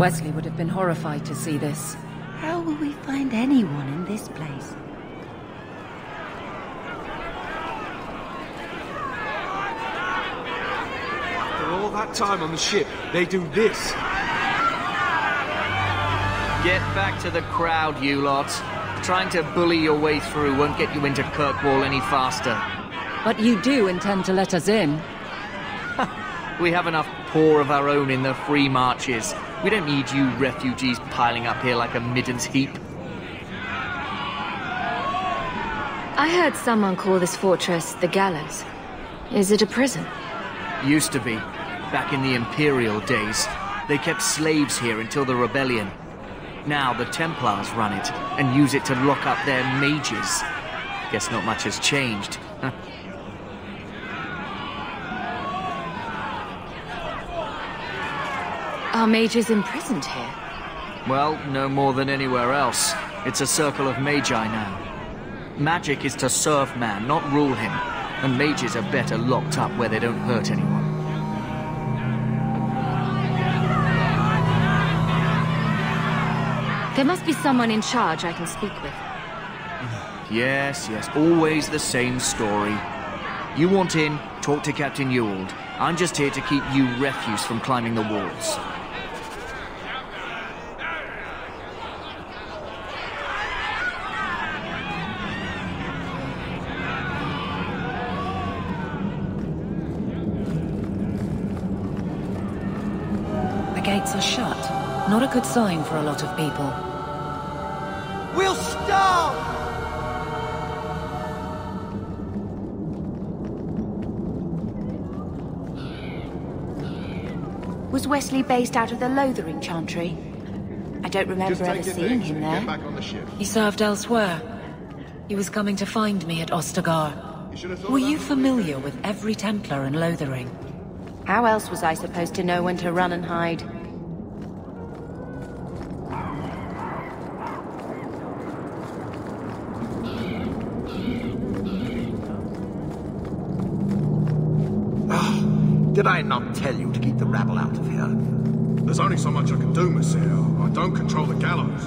Wesley would have been horrified to see this. How will we find anyone in this place? After all that time on the ship, they do this. Get back to the crowd, you lot. Trying to bully your way through won't get you into Kirkwall any faster. But you do intend to let us in? We have enough poor of our own in the free marches. We don't need you refugees piling up here like a middens heap. I heard someone call this fortress the Gallows. Is it a prison? Used to be. Back in the Imperial days. They kept slaves here until the rebellion. Now the Templars run it, and use it to lock up their mages. Guess not much has changed. Are mages imprisoned here? Well, no more than anywhere else. It's a circle of magi now. Magic is to serve man, not rule him. And mages are better locked up where they don't hurt anyone. There must be someone in charge I can speak with. Yes, always the same story. You want in, talk to Captain Ewald. I'm just here to keep you refuse from climbing the walls. The gates are shut. Not a good sign for a lot of people. We'll starve! Was Wesley based out of the Lothering Chantry? I don't remember ever seeing him there. Back on the ship. He served elsewhere. He was coming to find me at Ostagar. Were you familiar with every Templar in Lothering? How else was I supposed to know when to run and hide? Did I not tell you to keep the rabble out of here? There's only so much I can do, Monsieur. I don't control the gallows.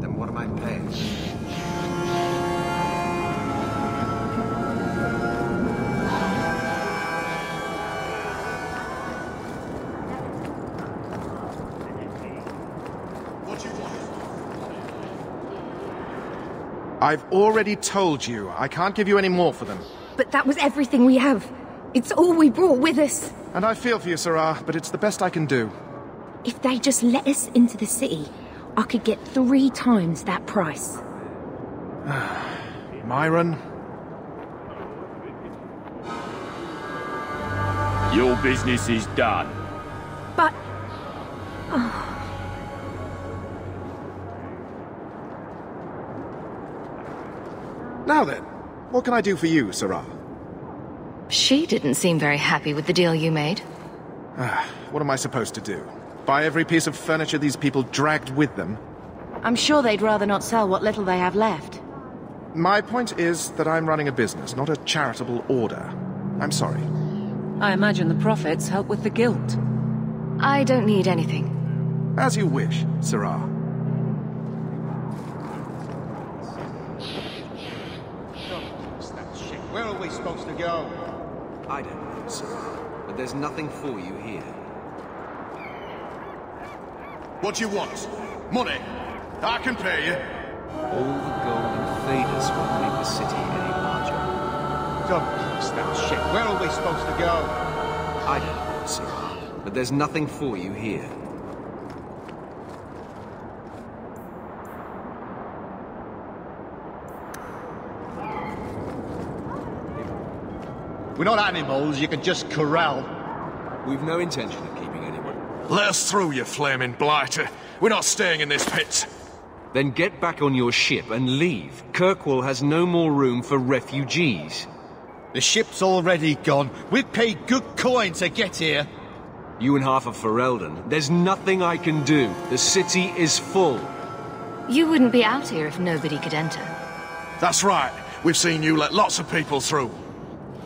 Then what am I paying? What do you want? I've already told you. I can't give you any more for them. But that was everything we have. It's all we brought with us. And I feel for you, Sirrah, but it's the best I can do. If they just let us into the city, I could get 3 times that price. Myron? Your business is done. But... Now then, what can I do for you, Sirrah? She didn't seem very happy with the deal you made. What am I supposed to do? Buy every piece of furniture these people dragged with them? I'm sure they'd rather not sell what little they have left. My point is that I'm running a business, not a charitable order. I'm sorry. I imagine the profits help with the guilt. I don't need anything. As you wish, Sirrah. Where are we supposed to go? I don't know, sir. But there's nothing for you here. What do you want? Money? I can pay you. All the gold and faders won't make the city any larger. Don't kiss that shit. Where are we supposed to go? I don't know, sir. But there's nothing for you here. We're not animals you can just corral. We've no intention of keeping anyone. Let us through, you flaming blighter. We're not staying in this pit. Then get back on your ship and leave. Kirkwall has no more room for refugees. The ship's already gone. We've paid good coin to get here. You and half of Ferelden. There's nothing I can do. The city is full. You wouldn't be out here if nobody could enter. That's right. We've seen you let lots of people through.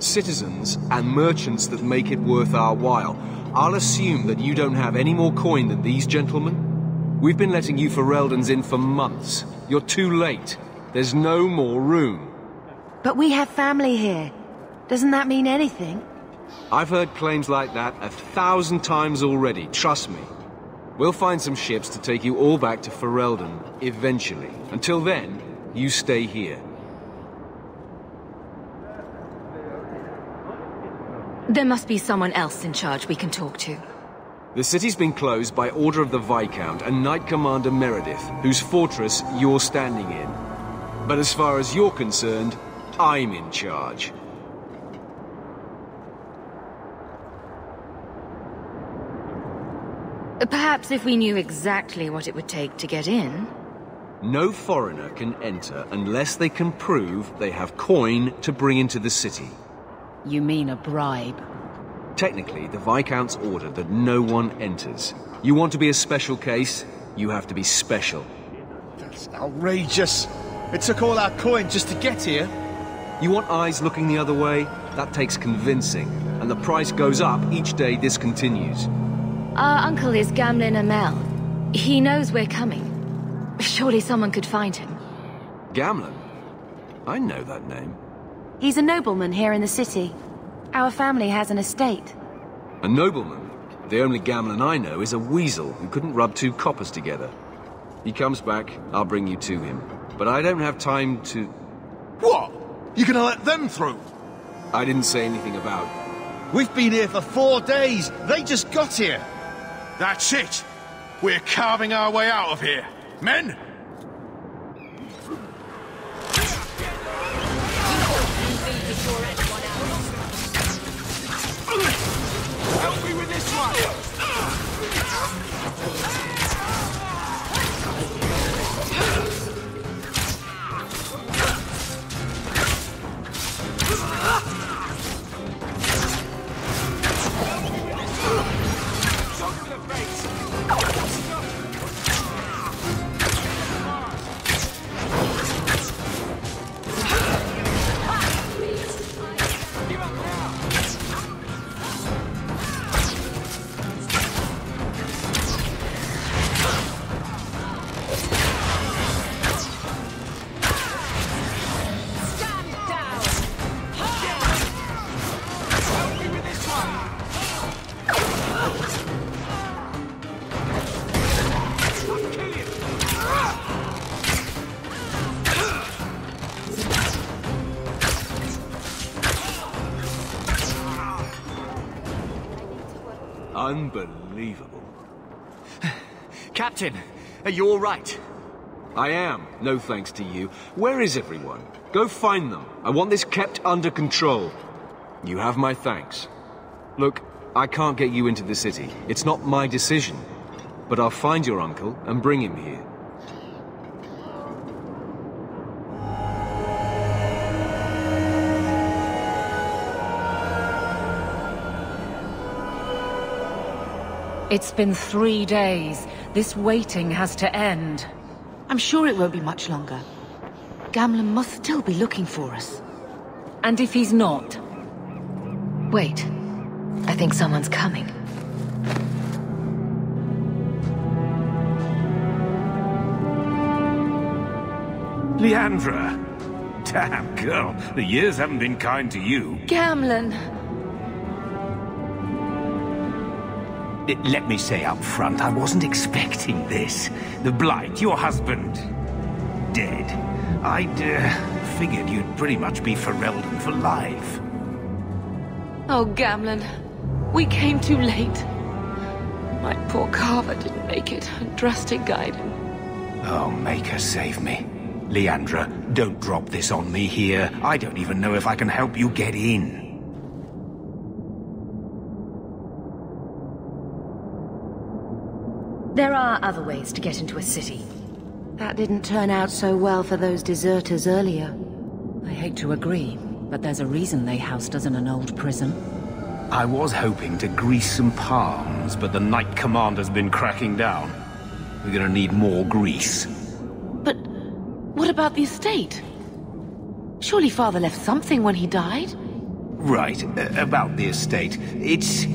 Citizens and merchants that make it worth our while. I'll assume that you don't have any more coin than these gentlemen? We've been letting you Fereldans in for months. You're too late. There's no more room. But we have family here. Doesn't that mean anything? I've heard claims like that 1,000 times already, trust me. We'll find some ships to take you all back to Ferelden, eventually. Until then, you stay here. There must be someone else in charge we can talk to. The city's been closed by order of the Viscount and Knight Commander Meredith, whose fortress you're standing in. But as far as you're concerned, I'm in charge. Perhaps if we knew exactly what it would take to get in. No foreigner can enter unless they can prove they have coin to bring into the city. You mean a bribe? Technically, the Viscount's ordered that no one enters. You want to be a special case, you have to be special. That's outrageous. It took all our coin just to get here. You want eyes looking the other way? That takes convincing. And the price goes up each day this continues. Our uncle is Gamlin Amel. He knows we're coming. Surely someone could find him. Gamlin? I know that name. He's a nobleman here in the city. Our family has an estate. A nobleman? The only Gamlin I know is a weasel who couldn't rub two coppers together. He comes back, I'll bring you to him. But I don't have time to... What? You gonna let them through? I didn't say anything about... We've been here for 4 days. They just got here. That's it. We're carving our way out of here. Men! Help me with this one! Unbelievable. Captain, are you all right? I am, no thanks to you. Where is everyone? Go find them. I want this kept under control. You have my thanks. Look, I can't get you into the city. It's not my decision. But I'll find your uncle and bring him here. It's been 3 days. This waiting has to end. I'm sure it won't be much longer. Gamlin must still be looking for us. And if he's not? Wait. I think someone's coming. Leandra! Damn, girl, the years haven't been kind to you. Gamlin! Let me say up front, I wasn't expecting this. The Blight, your husband, dead. I'd figured you'd pretty much be Ferelden for life. Oh, Gamlin. We came too late. My poor Carver didn't make it, and Drastic guide him. Oh, make her save me. Leandra, don't drop this on me here. I don't even know if I can help you get in. There are other ways to get into a city. That didn't turn out so well for those deserters earlier. I hate to agree, but there's a reason they housed us in an old prison. I was hoping to grease some palms, but the Knight Commander's been cracking down. We're gonna need more grease. But what about the estate? Surely Father left something when he died? Right, about the estate. It's,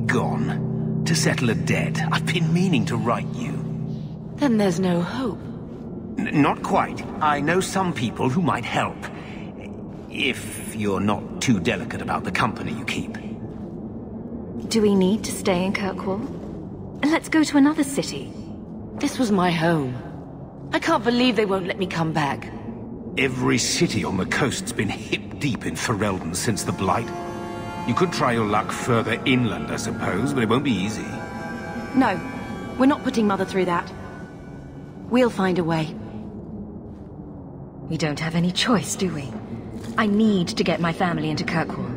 gone. to settle a debt. I've been meaning to write you. Then there's no hope. Not quite. I know some people who might help. If you're not too delicate about the company you keep. Do we need to stay in Kirkwall? Let's go to another city. This was my home. I can't believe they won't let me come back. Every city on the coast's been hip-deep in Ferelden since the Blight. You could try your luck further inland, I suppose, but it won't be easy. No, we're not putting Mother through that. We'll find a way. We don't have any choice, do we? I need to get my family into Kirkwall.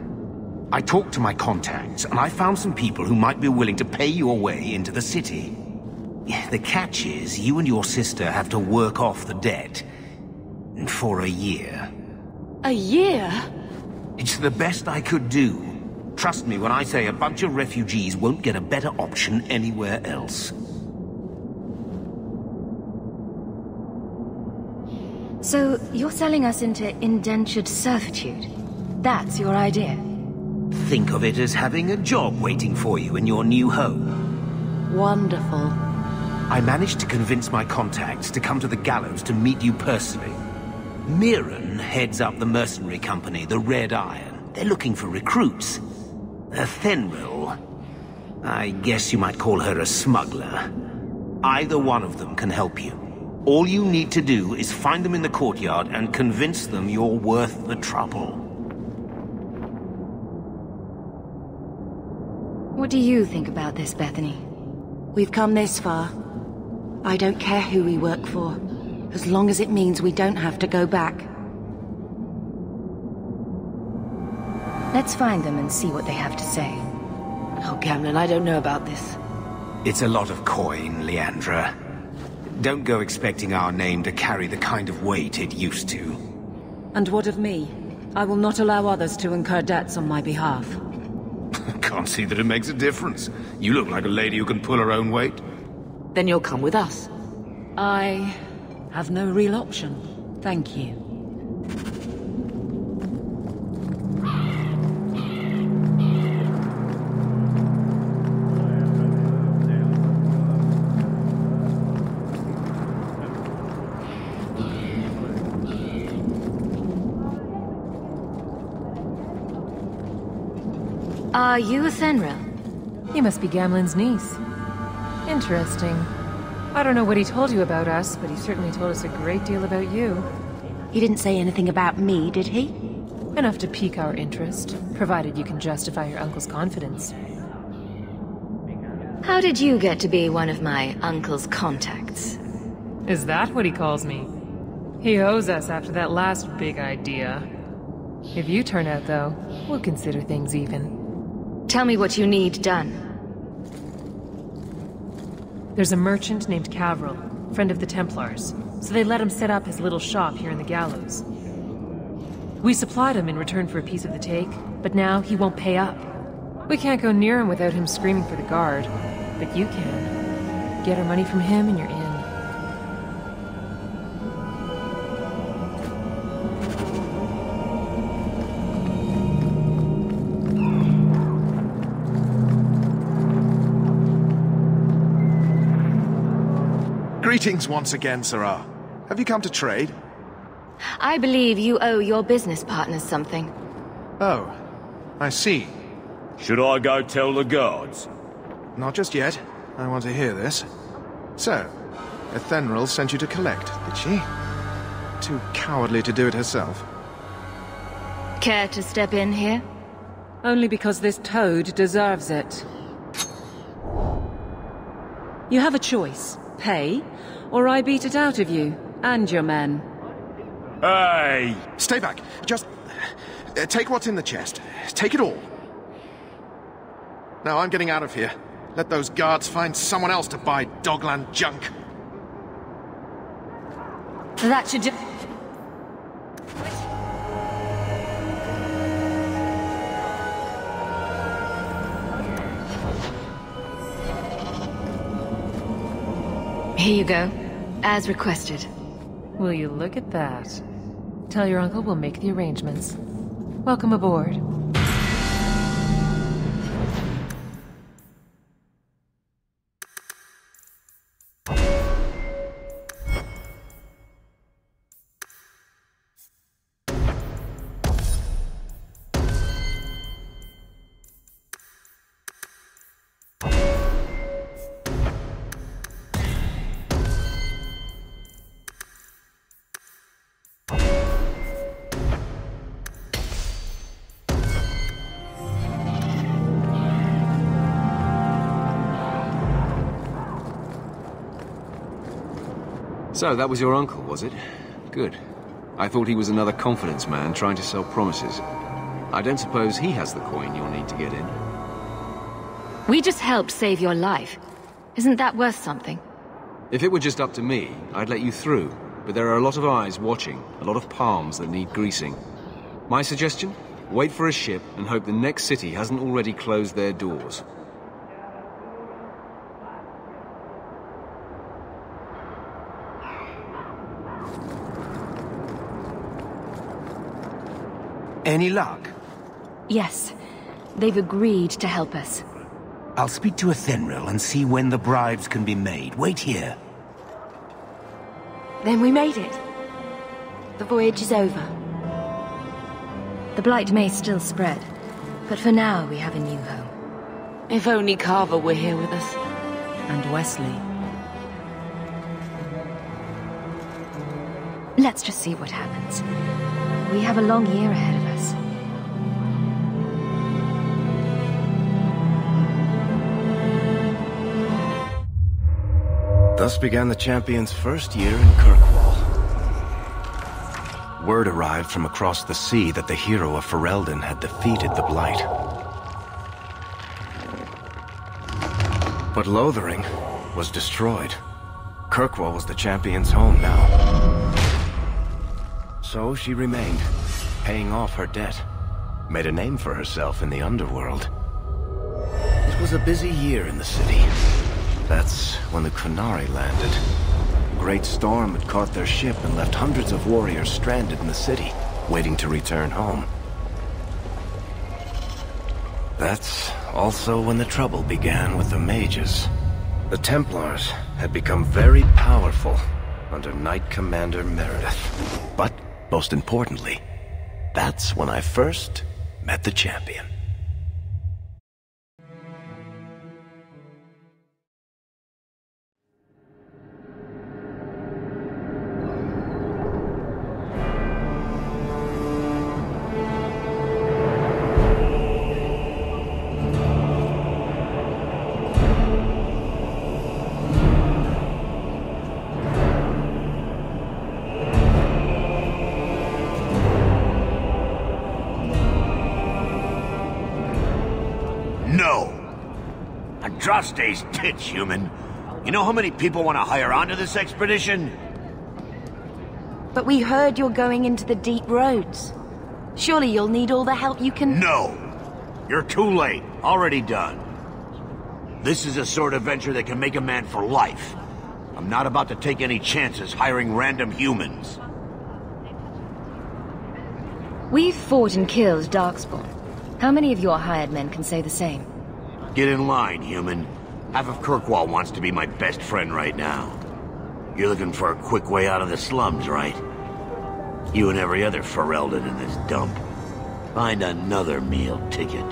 I talked to my contacts, and I found some people who might be willing to pay your way into the city. The catch is, you and your sister have to work off the debt. For a year. A year? It's the best I could do. Trust me when I say a bunch of refugees won't get a better option anywhere else. So, you're selling us into indentured servitude? That's your idea? Think of it as having a job waiting for you in your new home. Wonderful. I managed to convince my contacts to come to the gallows to meet you personally. Mirren heads up the mercenary company, the Red Iron. They're looking for recruits. Fenrir, I guess you might call her a smuggler. Either one of them can help you. All you need to do is find them in the courtyard and convince them you're worth the trouble. What do you think about this, Bethany? We've come this far. I don't care who we work for, as long as it means we don't have to go back. Let's find them and see what they have to say. Oh, Gamlen, I don't know about this. It's a lot of coin, Leandra. Don't go expecting our name to carry the kind of weight it used to. And what of me? I will not allow others to incur debts on my behalf. Can't see that it makes a difference. You look like a lady who can pull her own weight. Then you'll come with us. I have no real option. Thank you. Are you a Fenrir? You must be Gamlen's niece. Interesting. I don't know what he told you about us, but he certainly told us a great deal about you. He didn't say anything about me, did he? Enough to pique our interest, provided you can justify your uncle's confidence. How did you get to be one of my uncle's contacts? Is that what he calls me? He owes us after that last big idea. If you turn out, though, we'll consider things even. Tell me what you need done. There's a merchant named Cavril, friend of the Templars, so they let him set up his little shop here in the gallows. We supplied him in return for a piece of the take, but now he won't pay up. We can't go near him without him screaming for the guard, but you can. Get our money from him and you're in. Greetings once again, Sarah. Have you come to trade? I believe you owe your business partners something. Oh, I see. Should I go tell the guards? Not just yet. I want to hear this. So, Ethenril sent you to collect, did she? Too cowardly to do it herself. Care to step in here? Only because this toad deserves it. You have a choice. Pay, or I beat it out of you, and your men. Hey! Stay back. Just... take what's in the chest. Take it all. Now I'm getting out of here. Let those guards find someone else to buy Dogland junk. That should do... Here you go, as requested. Will you look at that? Tell your uncle we'll make the arrangements. Welcome aboard. So, that was your uncle, was it? Good. I thought he was another confidence man trying to sell promises. I don't suppose he has the coin you'll need to get in. We just helped save your life. Isn't that worth something? If it were just up to me, I'd let you through. But there are a lot of eyes watching, a lot of palms that need greasing. My suggestion? Wait for a ship and hope the next city hasn't already closed their doors. Any luck? Yes. They've agreed to help us. I'll speak to Athenril and see when the bribes can be made. Wait here. Then we made it. The voyage is over. The Blight may still spread, but for now we have a new home. If only Carver were here with us. And Wesley. Let's just see what happens. We have a long year ahead of us. Thus began the champion's first year in Kirkwall. Word arrived from across the sea that the hero of Ferelden had defeated the Blight. But Lothering was destroyed. Kirkwall was the champion's home now. So she remained, paying off her debt. Made a name for herself in the underworld. It was a busy year in the city. That's when the Qunari landed. A great storm had caught their ship and left hundreds of warriors stranded in the city, waiting to return home. That's also when the trouble began with the mages. The Templars had become very powerful under Knight Commander Meredith. But, most importantly, that's when I first met the champion. Andraste's tits, human. You know how many people want to hire onto this expedition? But we heard you're going into the deep roads. Surely you'll need all the help you can... No! You're too late. Already done. This is a sort of venture that can make a man for life. I'm not about to take any chances hiring random humans. We've fought and killed Darkspawn. How many of your hired men can say the same? Get in line, human. Half of Kirkwall wants to be my best friend right now. You're looking for a quick way out of the slums, right? You and every other Ferelden in this dump. Find another meal ticket.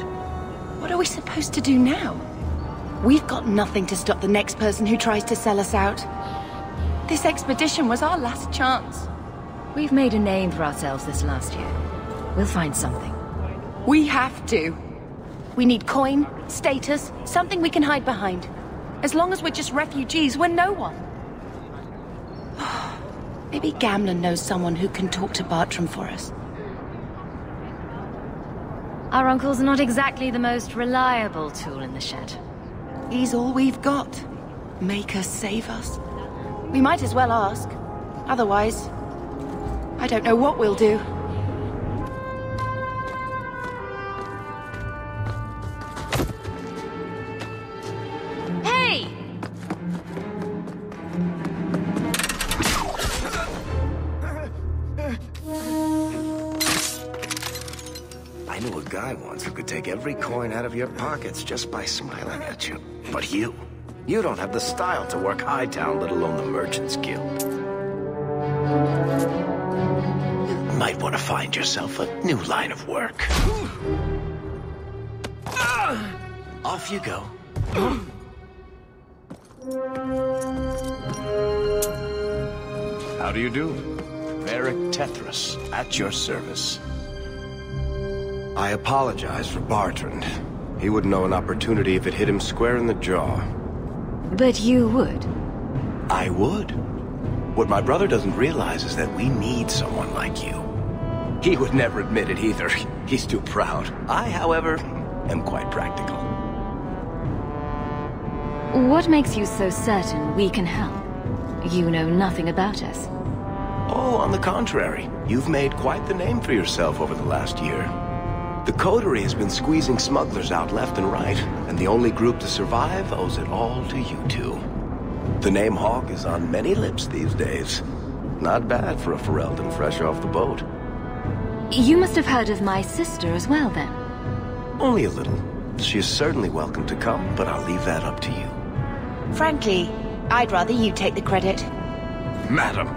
What are we supposed to do now? We've got nothing to stop the next person who tries to sell us out. This expedition was our last chance. We've made a name for ourselves this last year. We'll find something. We have to. We need coin, status, something we can hide behind. As long as we're just refugees, we're no one. Maybe Gamlen knows someone who can talk to Bartram for us. Our uncle's not exactly the most reliable tool in the shed. He's all we've got. Make us save us. We might as well ask. Otherwise, I don't know what we'll do. Who could take every coin out of your pockets just by smiling at you. But you don't have the style to work Hightown, let alone the Merchants Guild. You might want to find yourself a new line of work. Off you go. How do you do? Varric Tethras, at your service. I apologize for Bartrand. He wouldn't know an opportunity if it hit him square in the jaw. But you would. I would. What my brother doesn't realize is that we need someone like you. He would never admit it either. He's too proud. I, however, am quite practical. What makes you so certain we can help? You know nothing about us. Oh, on the contrary. You've made quite the name for yourself over the last year. The Coterie has been squeezing smugglers out left and right, and the only group to survive owes it all to you two. The name Hawk is on many lips these days. Not bad for a Ferelden fresh off the boat. You must have heard of my sister as well, then? Only a little. She is certainly welcome to come, but I'll leave that up to you. Frankly, I'd rather you take the credit. Madam,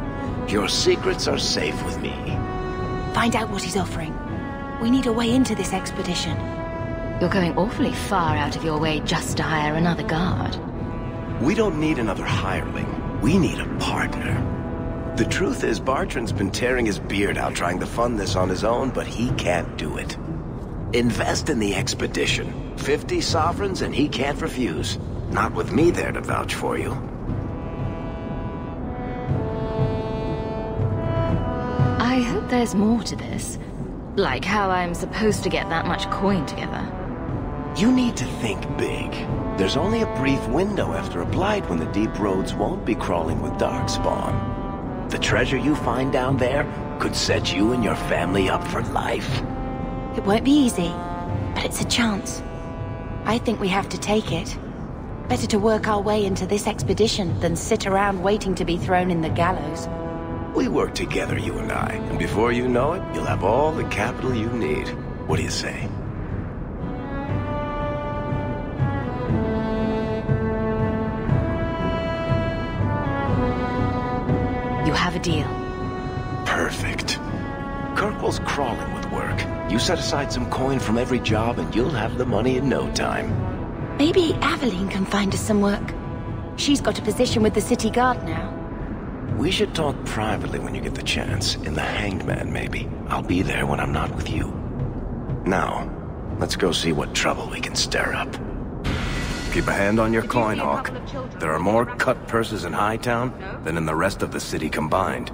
your secrets are safe with me. Find out what he's offering. We need a way into this expedition. You're going awfully far out of your way just to hire another guard. We don't need another hireling. We need a partner. The truth is, Bartrand's been tearing his beard out trying to fund this on his own, but he can't do it. Invest in the expedition. 50 sovereigns and he can't refuse. Not with me there to vouch for you. I hope there's more to this. Like how I'm supposed to get that much coin together. You need to think big. There's only a brief window after a blight when the deep roads won't be crawling with darkspawn. The treasure you find down there could set you and your family up for life. It won't be easy, but it's a chance. I think we have to take it. Better to work our way into this expedition than sit around waiting to be thrown in the gallows. We work together, you and I, and before you know it, you'll have all the capital you need. What do you say? You have a deal. Perfect. Kirkwall's crawling with work. You set aside some coin from every job and you'll have the money in no time. Maybe Aveline can find us some work. She's got a position with the city guard now. We should talk privately when you get the chance. In the Hanged Man, maybe. I'll be there when I'm not with you. Now, let's go see what trouble we can stir up. Keep a hand on your coin, Hawk. There are more cut purses in Hightown than in the rest of the city combined.